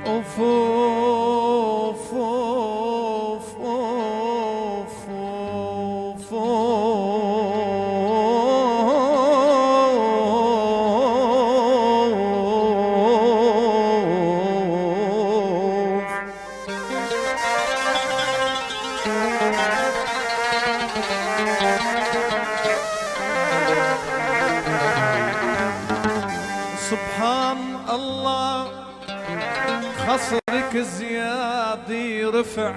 أوف أوف أوف أوف أوف سبحان الله خصرك زيادي رفع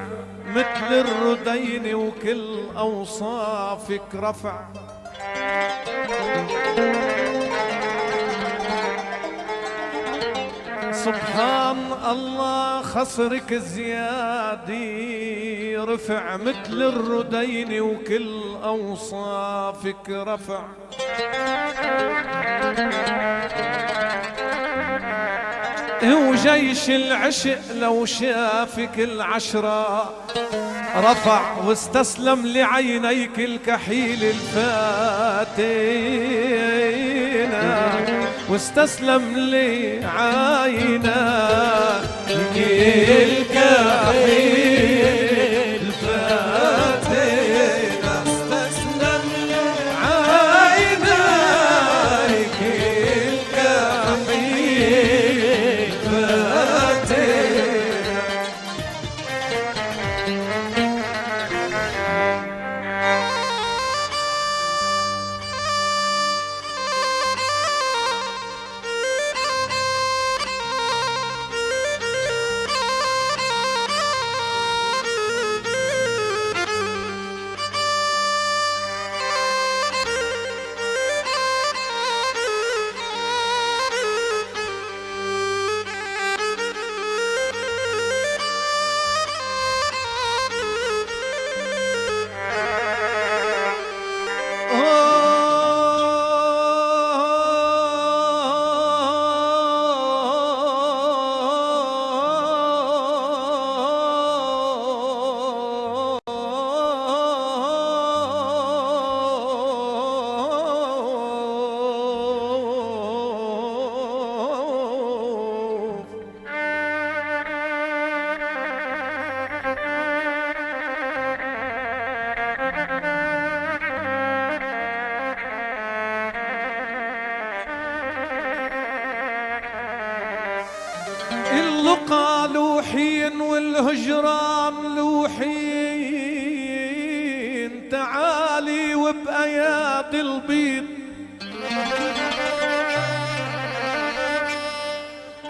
مثل الردين وكل أوصافك رفع. سبحان الله خصرك زيادي رفع مثل الردين وكل أوصافك رفع. وجيش العشق لو شافك العشرة رفع واستسلم لعينيك الكحيل الفاتنة واستسلم لعينيك الكحيل الفاتنة استسلم لعينيك الكحيل اللقا لوحين والهجران لوحين تعالي وبآيات البيض.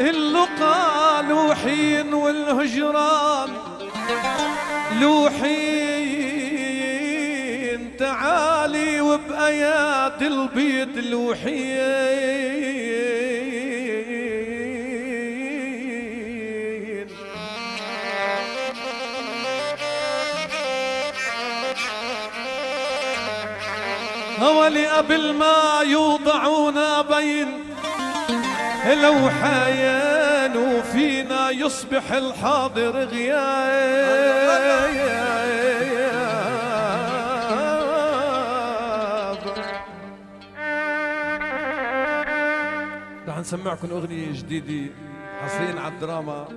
اللقا لوحين والهجران لوحين تعالي وبآيات البيض لوحين. هولي قبل ما يوضعونا بين لوحين وفينا يصبح الحاضر غياب. رح نسمعكم أغنية جديدة حصريا على الدراما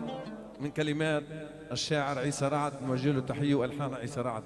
من كلمات الشاعر عيسى رعد، نوجه له تحية وألحان عيسى رعد.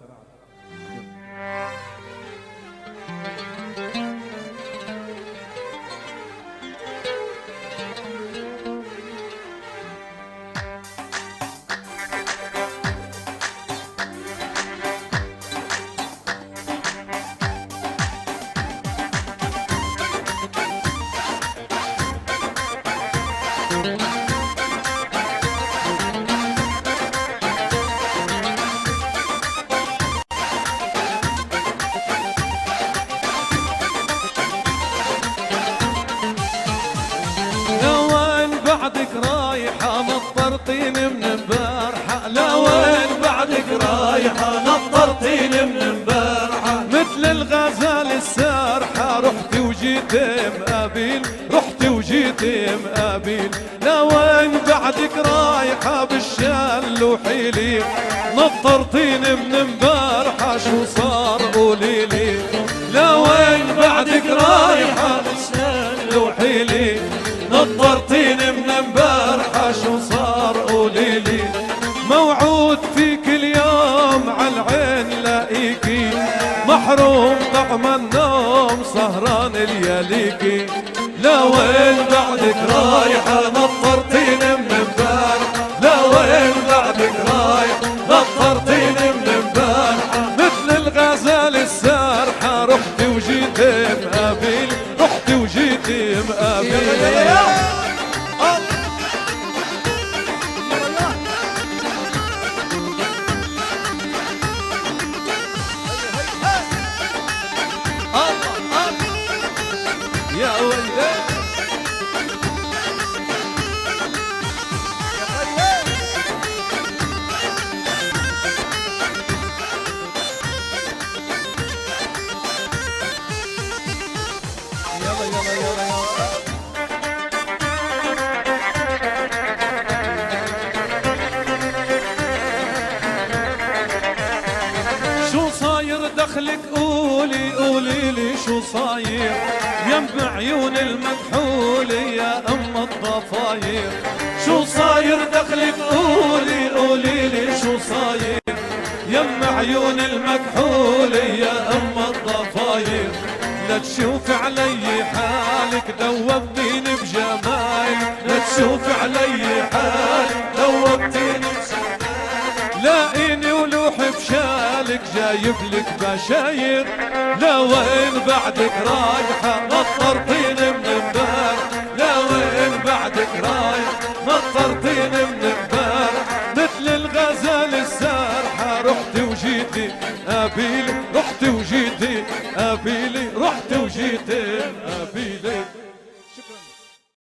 نطرتين من امبارحة لوين بعدك رايحة نطرتين من امبارحة مثل الغزال السارحة رحتي وجيتي مقابل رحتي وجيتي مقابل لوين بعدك رايحة بالشال وحيلي نطرتين من امبارحة شو صار قوليلي لوين بعدك رايحة بالشال وحيلي نطرتين من امبارحة شو صار القمر قوليلي موعود فيك اليوم عالعين لاقيكي محروم طعم النوم سهران لياليكي لوين بعدك رايحة نطرتيني من امبارح لوين بعدك رايح نطرتيني من امبارح مثل الغزال السارحة رحتي وجيتي مقابلي رحتي وجيتي مقابلي يا ويلي يلا يلا يلا يلا شو صاير دخلك قولي قولي لي شو صاير يم عيون المكحولة يا ام الضفاير شو صاير دخلك قولي قولي لي شو صاير يم عيون المكحولة يا ام الضفاير لا تشوف علي حالك دوبتيني بجمالك لا تشوف علي حالك دوبتيني بجمالك لاقيني ولوح بشالك جايب لك بشاير لا وين بعدك رايحة نطرتيني من امبارح لا وين بعدك رايح نطرتيني من امبارح مثل الغزال السارحة رحتي وجيتي قابيلي رحتي وجيتي قابيلي رحتي وجيتي